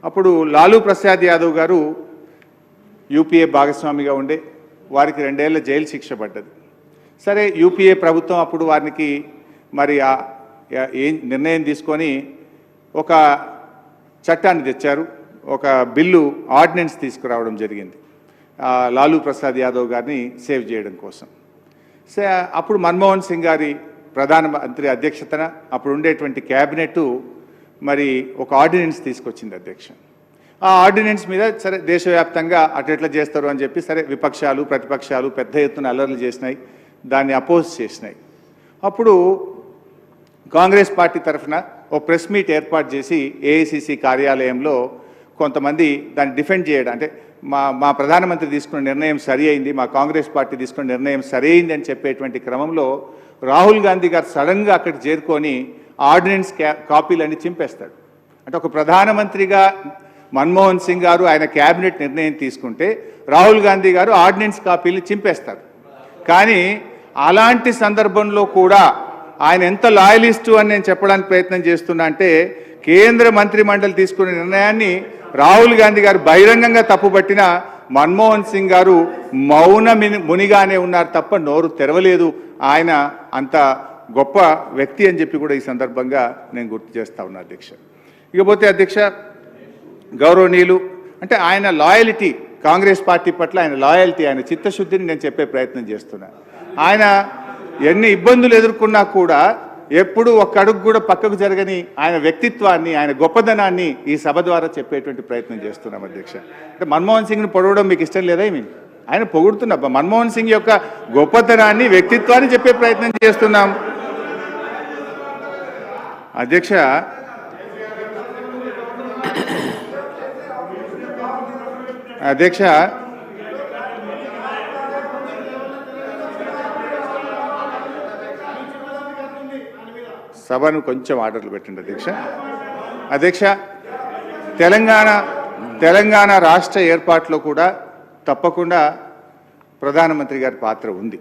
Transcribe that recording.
అప్పుడు లాలూ ప్రసాద్ యాదవ్ గారు యూపీఏ భాగస్వామిగా ఉండే వారికి 2 ఏళ్ల జైలు శిక్ష పడ్డది. సరే, యూపీఏ ప్రభుత్వం అప్పుడు వారికి మరి ఏం నిర్ణయం తీసుకొని ఒక చట్టాన్ని తెచ్చారు, ఒక బిల్లు ఆర్డినెన్స్ తీసుకురావడం జరిగింది లాలూ ప్రసాద్ యాదవ్ గారిని సేవ్ చేయడం కోసం. అప్పుడు మన్మోహన్ సింగ్ గారి ప్రధానమంత్రి అధ్యక్షతన అప్పుడు ఉండేటువంటి క్యాబినెట్ మరి ఒక ఆర్డినెన్స్ తీసుకొచ్చింది అధ్యక్ష. ఆ ఆర్డినెన్స్ మీద సరే దేశవ్యాప్తంగా అట్లా చేస్తారు అని చెప్పి సరే విపక్షాలు ప్రతిపక్షాలు పెద్ద ఎత్తున అల్లర్లు చేసినాయి, దాన్ని అపోజ్ చేసినాయి. అప్పుడు కాంగ్రెస్ పార్టీ తరఫున ఓ ప్రెస్ మీట్ ఏర్పాటు చేసి ఏఐసిసి కార్యాలయంలో కొంతమంది దాన్ని డిఫెండ్ చేయడం, అంటే మా ప్రధానమంత్రి తీసుకున్న నిర్ణయం సరి అయింది, మా కాంగ్రెస్ పార్టీ తీసుకున్న నిర్ణయం సరి అయింది అని చెప్పేటువంటి క్రమంలో రాహుల్ గాంధీ గారు సడన్గా అక్కడికి చేరుకొని ఆర్డినెన్స్ కాపీలన్నీ చింపేస్తాడు. అంటే ఒక ప్రధానమంత్రిగా మన్మోహన్ సింగ్ గారు ఆయన క్యాబినెట్ నిర్ణయం తీసుకుంటే రాహుల్ గాంధీ గారు ఆర్డినెన్స్ కాపీలు చింపేస్తారు. కానీ అలాంటి సందర్భంలో కూడా ఆయన ఎంత లాయలిస్టు అని నేను చెప్పడానికి ప్రయత్నం చేస్తున్నా అంటే, కేంద్ర మంత్రి మండలి తీసుకున్న నిర్ణయాన్ని రాహుల్ గాంధీ గారు బహిరంగంగా తప్పుపట్టిన మన్మోహన్ సింగ్ గారు మౌన మునిగానే ఉన్నారు తప్ప నోరు తెరవలేదు. ఆయన అంత గొప్ప వ్యక్తి అని చెప్పి కూడా ఈ సందర్భంగా నేను గుర్తు చేస్తా ఉన్నా అధ్యక్ష. ఇకపోతే అధ్యక్ష, గౌరవనీయులు అంటే ఆయన లాయల్టీ, కాంగ్రెస్ పార్టీ పట్ల ఆయన లాయల్టీ, ఆయన చిత్తశుద్ధిని నేను చెప్పే ప్రయత్నం చేస్తున్నాను. ఆయన ఎన్ని ఇబ్బందులు ఎదుర్కొన్నా కూడా ఎప్పుడు ఒక్క అడుగు కూడా పక్కకు జరగని ఆయన వ్యక్తిత్వాన్ని, ఆయన గొప్పదనాన్ని ఈ సభ ద్వారా చెప్పేటువంటి ప్రయత్నం చేస్తున్నాం అధ్యక్ష. అంటే మన్మోహన్ సింగ్ని పొడవడం మీకు ఇష్టం లేదా? ఆయన పొగుడుతున్నా మన్మోహన్ సింగ్ యొక్క గొప్పతనాన్ని, వ్యక్తిత్వాన్ని చెప్పే ప్రయత్నం చేస్తున్నాం అధ్యక్ష. అధ్యక్ష, సభను కొంచెం ఆర్డర్లు పెట్టండి అధ్యక్ష. అధ్యక్ష, తెలంగాణ రాష్ట్ర ఏర్పాటులో కూడా తప్పకుండా ప్రధానమంత్రి గారి పాత్ర ఉంది.